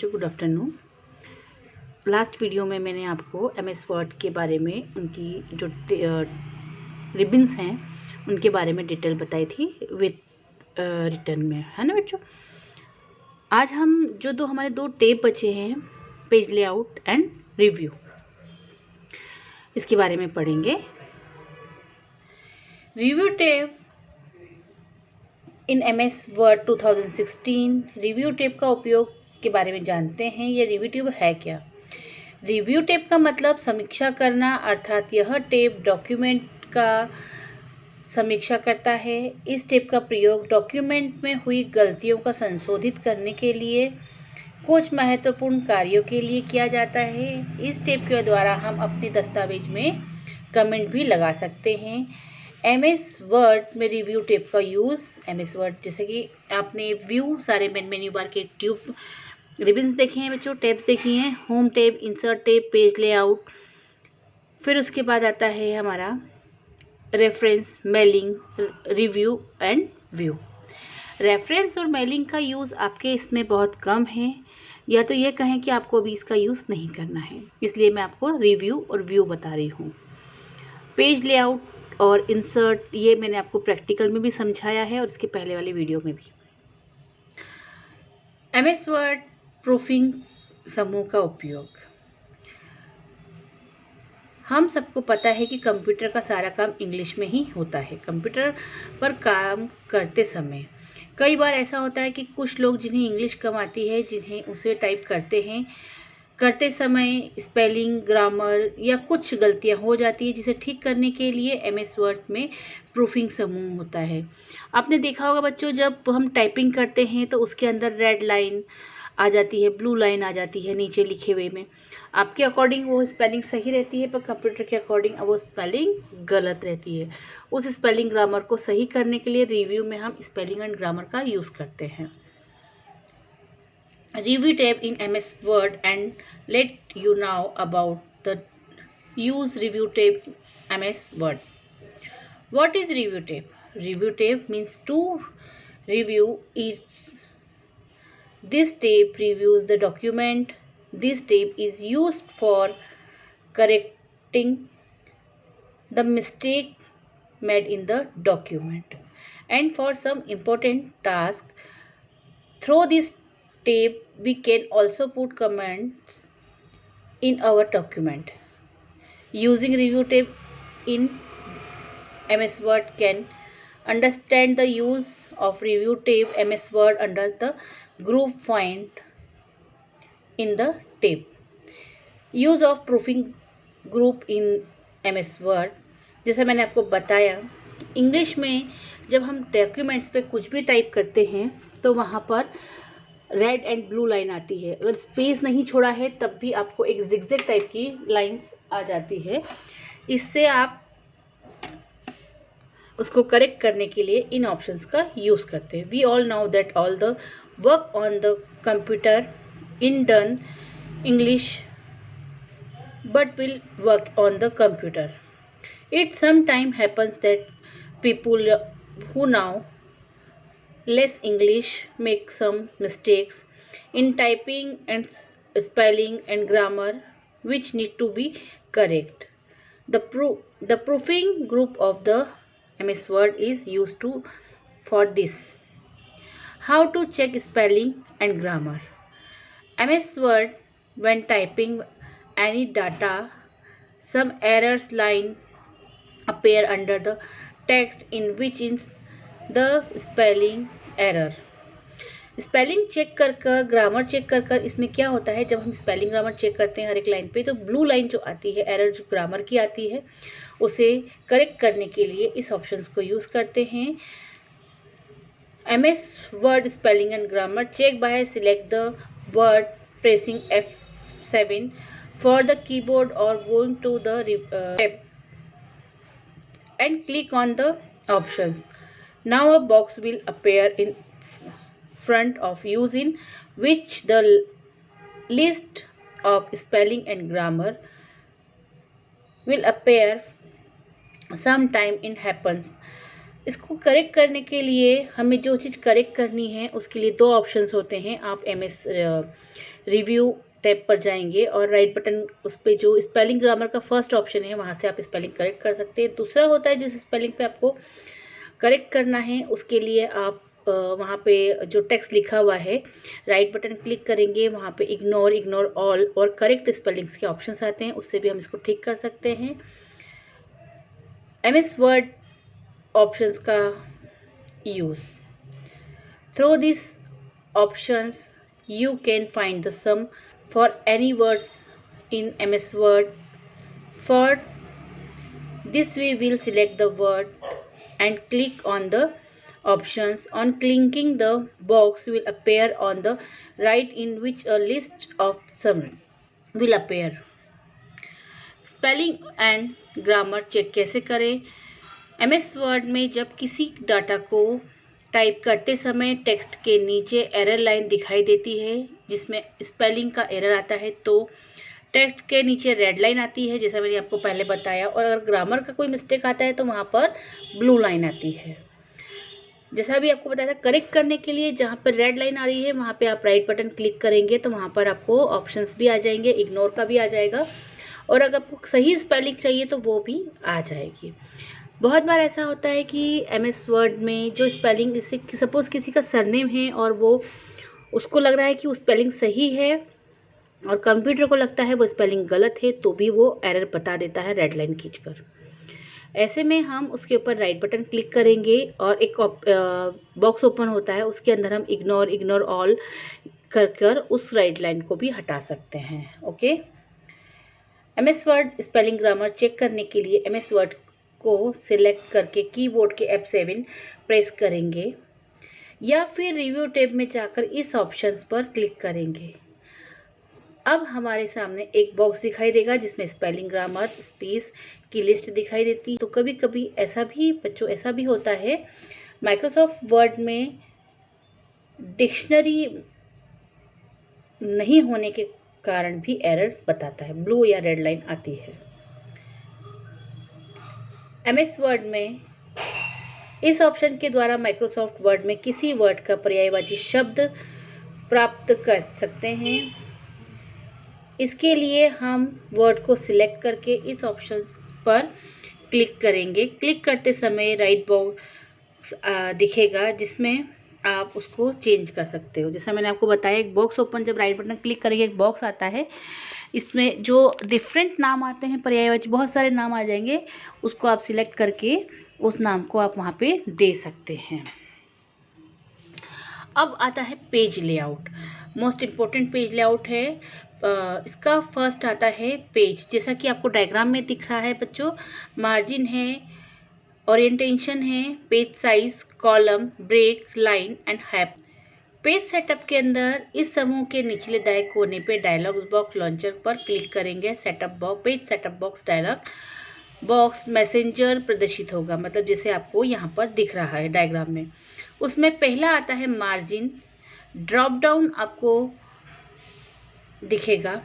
Good afternoon. Last video में मैंने आपको MS वर्ड के बारे में उनकी जो रिबन्स हैं उनके बारे में डिटेल बताई थी विथ रिटर्न में, है ना बच्चों। आज हम जो हमारे दो टेप बचे हैं, पेज लेआउट एंड रिव्यू, इसके बारे में पढ़ेंगे। रिव्यू टेप इन MS वर्ड 2016। रिव्यू टेप का उपयोग के बारे में जानते हैं। यह रिव्यू टेप है क्या? रिव्यू टेप का मतलब समीक्षा करना, अर्थात यह टेप डॉक्यूमेंट का समीक्षा करता है। इस टेप का प्रयोग डॉक्यूमेंट में हुई गलतियों का संशोधित करने के लिए, कुछ महत्वपूर्ण कार्यों के लिए किया जाता है। इस टेप के द्वारा हम अपने दस्तावेज में कमेंट भी लगा सकते हैं। MS वर्ड में रिव्यू टेप का यूज़। MS वर्ड जैसे कि आपने व्यू सारे मेन्यू बार के ट्यूब रिबन्स देखे हैं बच्चों, टेप्स देखी हैं, home tape, insert tape, page layout. फिर उसके बाद आता है हमारा reference, mailing, review and view. Reference और मेलिंग का यूज़ आपके इसमें बहुत कम है, या तो ये कहें कि आपको अभी इसका यूज़ नहीं करना है, इसलिए मैं आपको रिव्यू और व्यू बता रही हूँ। पेज लेआउट और इंसर्ट ये मैंने आपको प्रैक्टिकल में भी समझाया है और इसके पहले वाले वीडियो में भी। MS वर्ड प्रूफिंग समूह का उपयोग। हम सबको पता है कि कंप्यूटर का सारा काम इंग्लिश में ही होता है। कंप्यूटर पर काम करते समय कई बार ऐसा होता है कि कुछ लोग जिन्हें इंग्लिश कम आती है, जिन्हें उसे टाइप करते समय स्पेलिंग, ग्रामर या कुछ गलतियां हो जाती है, जिसे ठीक करने के लिए MS वर्ड में प्रूफिंग समूह होता है। आपने देखा होगा बच्चों, जब हम टाइपिंग करते हैं तो उसके अंदर रेड लाइन आ जाती है, ब्लू लाइन आ जाती है नीचे लिखे हुए में। आपके अकॉर्डिंग वो स्पेलिंग सही रहती है, पर कंप्यूटर के अकॉर्डिंग वो स्पेलिंग गलत रहती है। उस स्पेलिंग ग्रामर को सही करने के लिए रिव्यू में हम स्पेलिंग एंड ग्रामर का यूज़ करते हैं। Review tab in MS Word, and let you now about the use review tab in MS Word. What is review tab? Review tab means to review its. This tab reviews the document. This tab is used for correcting the mistake made in the document and for some important task. Through this tab we can also put comments in our document. Using review tab in MS Word can understand the use of review tab MS Word under the group find in the tab. Use of proofing group in MS word. जैसे मैंने आपको बताया, English में जब हम documents पे कुछ भी टाइप करते हैं तो वहाँ पर रेड एंड ब्लू लाइन आती है। अगर स्पेस नहीं छोड़ा है तब भी आपको एक जिगजैग टाइप की लाइंस आ जाती है। इससे आप उसको करेक्ट करने के लिए इन ऑप्शंस का यूज़ करते हैं। We all know that all the work on the computer in done English but will work on the computer. It sometimes happens that people who know less English make some mistakes in typing and spelling and grammar which need to be correct. The proofing group of the MS Word is used for this. How to check spelling and grammar. MS Word, when typing any data, some errors line appear under the text in which is the spelling error. Spelling check कर grammar check कर इसमें क्या होता है, जब हम spelling grammar check करते हैं हर एक लाइन पे, तो ब्लू लाइन जो आती है, एरर जो ग्रामर की आती है, उसे करेक्ट करने के लिए इस ऑप्शंस को यूज़ करते हैं। MS Word spelling and grammar check by select the word, pressing F7 for the keyboard or going to the tab and click on the options. Now a box will appear in front of you in which the list of spelling and grammar will appear sometime in happens. इसको correct करने के लिए हमें जो चीज़ correct करनी है उसके लिए दो ऑप्शंस होते हैं। आप MS रिव्यू टैब पर जाएंगे और राइट बटन उस पर जो स्पेलिंग ग्रामर का फर्स्ट ऑप्शन है वहाँ से आप स्पेलिंग करेक्ट कर सकते हैं। दूसरा होता है जिस स्पेलिंग पे आपको करेक्ट करना है उसके लिए आप वहाँ पे जो टेक्स्ट लिखा हुआ है राइट बटन क्लिक करेंगे, वहाँ पे इग्नोर ऑल और करेक्ट स्पेलिंग्स के ऑप्शंस आते हैं, उससे भी हम इसको ठीक कर सकते हैं। MS वर्ड ऑप्शंस का use, through this options you can find the sum for any words in MS Word. For this we will select the word and click on the options. On clicking the box will appear on the right in which a list of sum will appear. Spelling and grammar check कैसे करें? MS word में जब किसी data को type करते समय text के नीचे एरर लाइन दिखाई देती है जिसमें स्पेलिंग का एरर आता है तो टेक्स्ट के नीचे रेड लाइन आती है जैसा मैंने आपको पहले बताया, और अगर ग्रामर का कोई मिस्टेक आता है तो वहाँ पर ब्लू लाइन आती है। जैसा भी आपको बताया था, करेक्ट करने के लिए जहाँ पर रेड लाइन आ रही है वहाँ पे आप राइट बटन क्लिक करेंगे तो वहाँ पर आपको ऑप्शंस भी आ जाएंगे, इग्नोर का भी आ जाएगा, और अगर आपको सही स्पेलिंग चाहिए तो वो भी आ जाएगी। बहुत बार ऐसा होता है कि MS वर्ड में जो स्पेलिंग, जैसे सपोज़ किसी का सरनेम है और वो उसको लग रहा है कि वो स्पेलिंग सही है और कंप्यूटर को लगता है वो स्पेलिंग गलत है तो भी वो एरर बता देता है रेड लाइन खींचकर। ऐसे में हम उसके ऊपर राइट बटन क्लिक करेंगे और एक बॉक्स ओपन होता है, उसके अंदर हम इग्नोर ऑल कर उस राइट लाइन को भी हटा सकते हैं। Okay, MS word spelling grammar check करने के लिए MS वर्ड को सिलेक्ट करके कीबोर्ड के F7 प्रेस करेंगे या फिर रिव्यू टैब में जाकर इस ऑप्शंस पर क्लिक करेंगे। अब हमारे सामने एक बॉक्स दिखाई देगा जिसमें स्पेलिंग ग्रामर स्पेस की लिस्ट दिखाई देती है। तो कभी कभी ऐसा भी बच्चों ऐसा भी होता है माइक्रोसॉफ्ट वर्ड में डिक्शनरी नहीं होने के कारण भी एरर बताता है, ब्लू या रेड लाइन आती है। MS वर्ड में इस ऑप्शन के द्वारा माइक्रोसॉफ्ट वर्ड में किसी वर्ड का पर्यायवाची शब्द प्राप्त कर सकते हैं। इसके लिए हम वर्ड को सिलेक्ट करके इस ऑप्शन पर क्लिक करेंगे। क्लिक करते समय राइट बॉक्स दिखेगा जिसमें आप उसको चेंज कर सकते हो। जैसा मैंने आपको बताया, एक बॉक्स ओपन, जब राइट बटन क्लिक करेंगे एक बॉक्स आता है, इसमें जो डिफरेंट नाम आते हैं पर्यायवाची बहुत सारे नाम आ जाएंगे, उसको आप सिलेक्ट करके उस नाम को आप वहाँ पे दे सकते हैं। अब आता है page layout, most important page layout है। इसका फर्स्ट आता है पेज, जैसा कि आपको डायग्राम में दिख रहा है बच्चों, मार्जिन है, ओरिएंटेशन है, page size, column, break, line and हैप। पेज सेटअप के अंदर इस समूह के निचले दाएं कोने पे डायलॉग बॉक्स लॉन्चर पर क्लिक करेंगे। Setup box, page setup box dialog box messenger प्रदर्शित होगा, मतलब जैसे आपको यहाँ पर दिख रहा है डायग्राम में। उसमें पहला आता है मार्जिन, ड्रॉप डाउन आपको दिखेगा,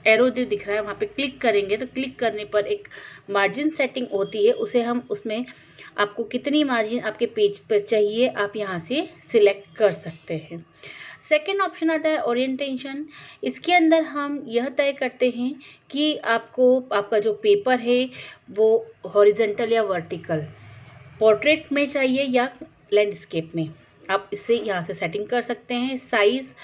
एरो जो दिख रहा है वहाँ पे क्लिक करेंगे तो क्लिक करने पर एक मार्जिन सेटिंग होती है, उसे हम उसमें आपको कितनी मार्जिन आपके पेज पर चाहिए आप यहाँ से सिलेक्ट कर सकते हैं। सेकेंड ऑप्शन आता है ओरिएंटेशन, इसके अंदर हम यह तय करते हैं कि आपको आपका जो पेपर है वो हॉरिजॉन्टल या वर्टिकल, पोर्ट्रेट में चाहिए या लैंडस्केप में, आप इससे यहाँ से सेटिंग कर सकते हैं। साइज़,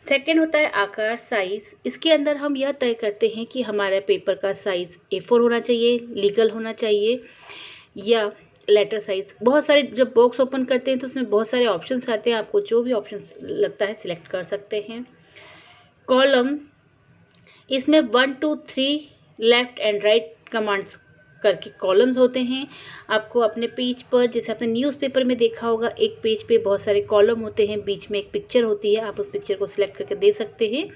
सेकेंड होता है आकार साइज़, इसके अंदर हम यह तय करते हैं कि हमारे पेपर का साइज़ A4 होना चाहिए, लीगल होना चाहिए या लेटर साइज़। बहुत सारे जब बॉक्स ओपन करते हैं तो उसमें बहुत सारे ऑप्शंस आते हैं, आपको जो भी ऑप्शन लगता है सिलेक्ट कर सकते हैं। कॉलम, इसमें 1 2 3 लेफ़्ट एंड राइट कमांड्स करके कॉलम्स होते हैं। आपको अपने पेज पर, जैसे आपने न्यूज़पेपर में देखा होगा, एक पेज पे बहुत सारे कॉलम होते हैं, बीच में एक पिक्चर होती है, आप उस पिक्चर को सिलेक्ट करके दे सकते हैं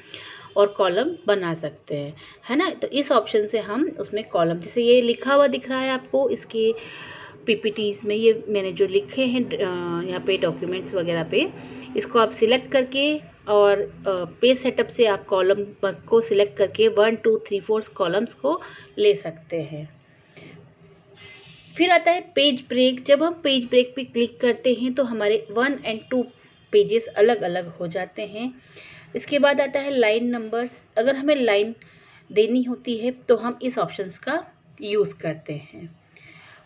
और कॉलम बना सकते हैं, है ना। तो इस ऑप्शन से हम उसमें कॉलम, जैसे ये लिखा हुआ दिख रहा है आपको इसके PPTs में, ये मैंने जो लिखे हैं यहाँ पे डॉक्यूमेंट्स वगैरह पे, इसको आप सिलेक्ट करके और पेज सेटअप से आप कॉलम को सिलेक्ट करके 1 2 3 4 कॉलम्स को ले सकते हैं। फिर आता है पेज ब्रेक, जब हम पेज ब्रेक पे क्लिक करते हैं तो हमारे 1 और 2 पेजेस अलग अलग हो जाते हैं। इसके बाद आता है लाइन नंबर्स। अगर हमें लाइन देनी होती है तो हम इस ऑप्शंस का यूज़ करते हैं।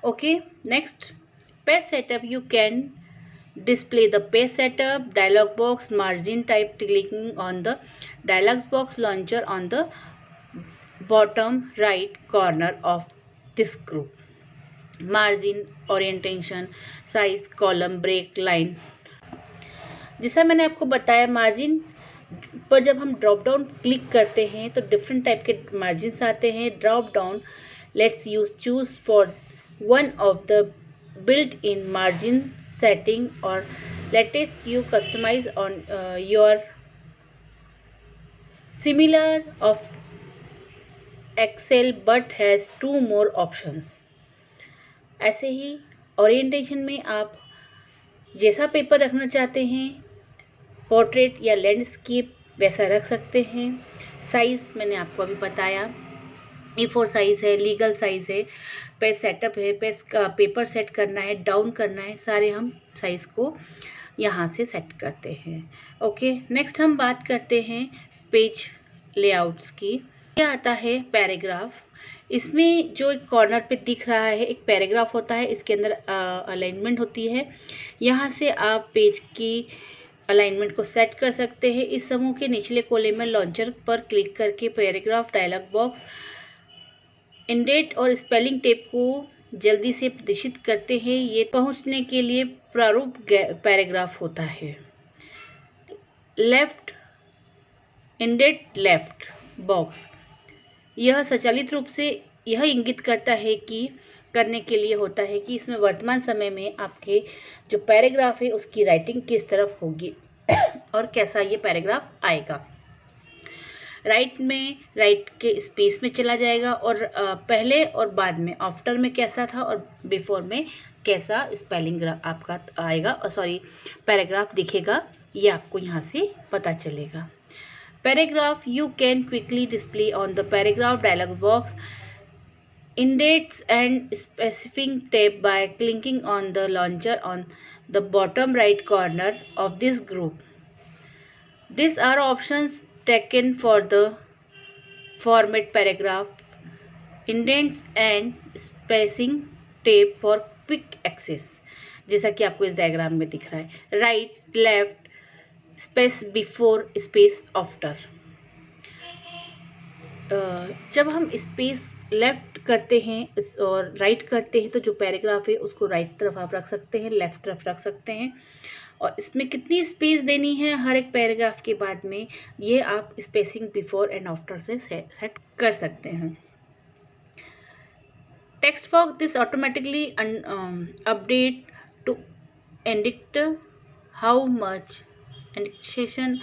Okay, next page setup. You can display the page setup dialog box margin type clicking on the dialog box launcher on the bottom right corner of this group. Margin, orientation, size, column, break, line। जैसा मैंने आपको बताया, margin पर जब हम drop down click करते हैं तो डिफरेंट टाइप के मार्जिन आते हैं। Drop down let's use choose for one of the built in margin setting or latest you customize on your similar of Excel but has two more options। ऐसे ही orientation में आप जैसा paper रखना चाहते हैं, पोर्ट्रेट या लैंडस्केप, वैसा रख सकते हैं। साइज़ मैंने आपको अभी बताया, A4 साइज़ है, लीगल साइज़ है, पेज सेटअप है, पेज का पेपर सेट करना है, डाउन करना है, सारे हम साइज़ को यहाँ से सेट करते हैं। ओके, नेक्स्ट हम बात करते हैं पेज लेआउट्स की। क्या आता है पैराग्राफ। इसमें जो एक कॉर्नर पे दिख रहा है एक पैराग्राफ होता है, इसके अंदर अलाइनमेंट होती है। यहाँ से आप पेज की अलाइनमेंट को सेट कर सकते हैं। इस समूह के निचले कोने में लॉन्चर पर क्लिक करके पैराग्राफ डायलॉग बॉक्स इंडेट और स्पेलिंग टेप को जल्दी से प्रदर्शित करते हैं। ये पहुंचने के लिए प्रारूप पैराग्राफ होता है। लेफ्ट इंडेट लेफ्ट बॉक्स, यह स्वचालित रूप से यह इंगित करता है कि करने के लिए होता है कि इसमें वर्तमान समय में आपके जो पैराग्राफ है उसकी राइटिंग किस तरफ होगी और कैसा ये पैराग्राफ आएगा। राइट में राइट के स्पेस में चला जाएगा और पहले और बाद में आफ्टर में कैसा था और बिफोर में कैसा स्पेलिंग आपका आएगा और पैराग्राफ दिखेगा, ये आपको यहाँ से पता चलेगा। Paragraph you can quickly display on the paragraph dialog box indents and specific tape by clicking on the launcher on the bottom right corner of this group. These are options taken for the format paragraph, indents and spacing tape for quick access। जैसा कि आपको इस diagram में दिख रहा है, right left space before space after. जब हम स्पेस लेफ्ट करते हैं और राइट करते हैं तो जो पैराग्राफ है उसको राइट तरफ आप रख सकते हैं, लेफ्ट तरफ रख सकते हैं। और इसमें कितनी स्पेस देनी है हर एक पैराग्राफ के बाद में, ये आप स्पेसिंग बिफोर एंड आफ्टर से सेट कर सकते हैं। Text box this automatically update to indicate how much indexation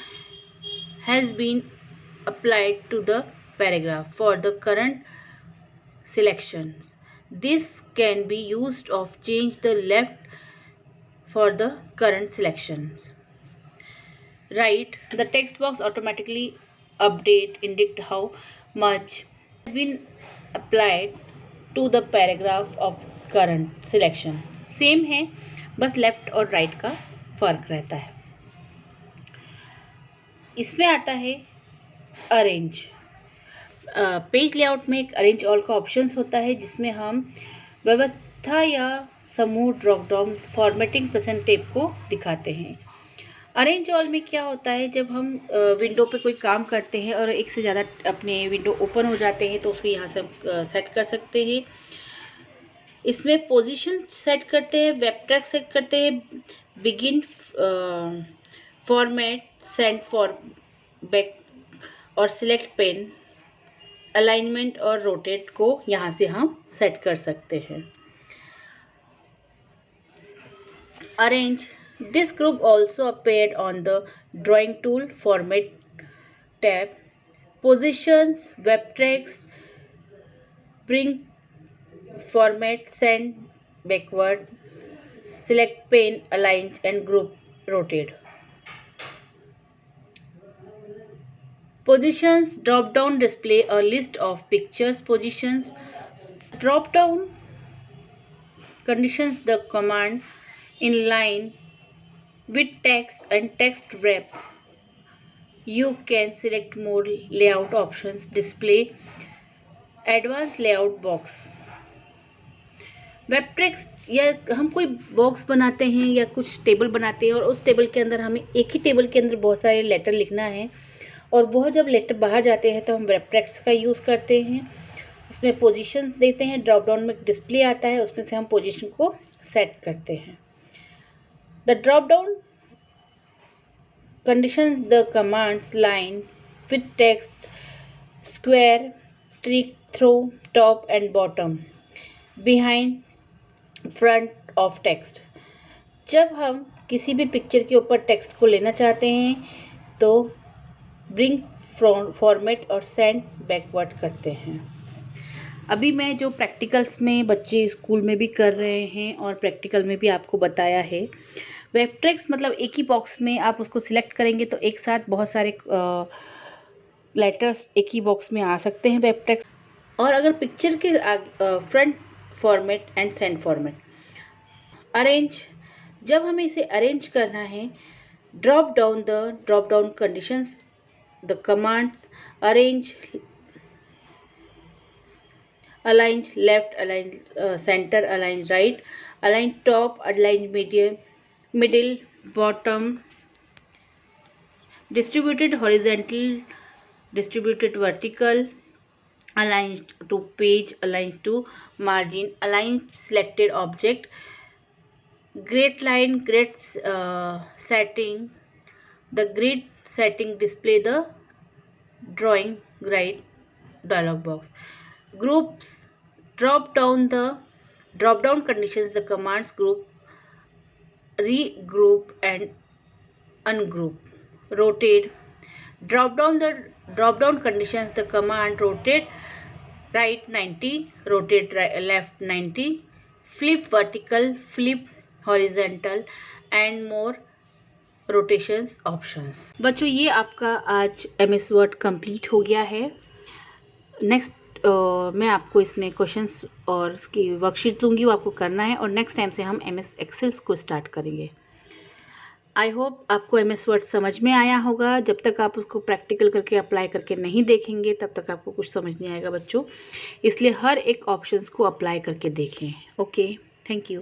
has been applied to the paragraph for the current selections. This can be used of change the left for the current selections. Right, the text box automatically update indicate how much has been applied to the paragraph of current selection. Same है, बस left और right का फर्क रहता है। इसमें आता है अरेंज। पेज लेआउट में एक अरेंज ऑल का ऑप्शंस होता है जिसमें हम व्यवस्था या समूह ड्रॉप डाउन फॉर्मेटिंग पसंद टेप को दिखाते हैं। अरेंज ऑल में क्या होता है, जब हम विंडो पे कोई काम करते हैं और एक से ज़्यादा अपने विंडो ओपन हो जाते हैं तो उसको यहाँ से हम सेट कर सकते हैं। इसमें पोजीशन सेट करते हैं, वेब ट्रैक सेट करते हैं, begin format, send for back और सिलेक्ट पेन, अलाइनमेंट और रोटेट को यहाँ से हम सेट कर सकते हैं। Arrange this group also appeared on the drawing tool format tab, positions, web tracks, bring format, send backward, select pane, align and group rotate। Positions drop down display a list of pictures positions। Drop down conditions the command in line with text and text wrap You can select more layout options, display advanced layout box. Web text या हम कोई box बनाते हैं या कुछ table बनाते हैं और उस टेबल के अंदर हमें एक ही टेबल के अंदर बहुत सारे लेटर लिखना है और वह जब लेटर बाहर जाते हैं तो हम वेब टेक्स्ट का यूज़ करते हैं। उसमें पोजीशंस देते हैं, ड्रॉप डाउन में डिस्प्ले आता है, उसमें से हम पोजीशन को सेट करते हैं। The drop down conditions the commands line with text square, tick through, top and bottom, behind, front of text। जब हम किसी भी पिक्चर के ऊपर टेक्स्ट को लेना चाहते हैं तो ब्रिंग फॉर्मेट और सेंड बैकवर्ड करते हैं। अभी मैं जो प्रैक्टिकल्स में बच्चे स्कूल में भी कर रहे हैं और प्रैक्टिकल में भी आपको बताया है, वेब टेक्स्ट मतलब एक ही बॉक्स में आप उसको सिलेक्ट करेंगे तो एक साथ बहुत सारे लेटर्स एक ही बॉक्स में आ सकते हैं वेब टेक्स्ट। और अगर पिक्चर के front format and send format arrange, जब हमें इसे अरेंज करना है, drop down conditions the commands arrange, align left, align center, align right, align top, align medium, middle, bottom, distributed horizontal, distributed vertical, align to page, align to margin, align selected object, grid line, grid setting. The grid setting display the drawing guide dialog box. Groups, drop down conditions the commands group, regroup and ungroup. Rotate, drop down conditions the command rotate right 90, rotate left 90, flip vertical, flip horizontal and more rotations options. बच्चों ये आपका आज MS word complete हो गया है। Next मैं आपको इसमें क्वेश्चंस और उसकी वर्कशीट दूंगी, वो आपको करना है और नेक्स्ट टाइम से हम MS एक्सेल्स को स्टार्ट करेंगे। आई होप आपको MS वर्ड समझ में आया होगा। जब तक आप उसको प्रैक्टिकल करके अप्लाई करके नहीं देखेंगे तब तक आपको कुछ समझ नहीं आएगा बच्चों, इसलिए हर एक ऑप्शंस को अप्लाई करके देखें। Okay, thank you.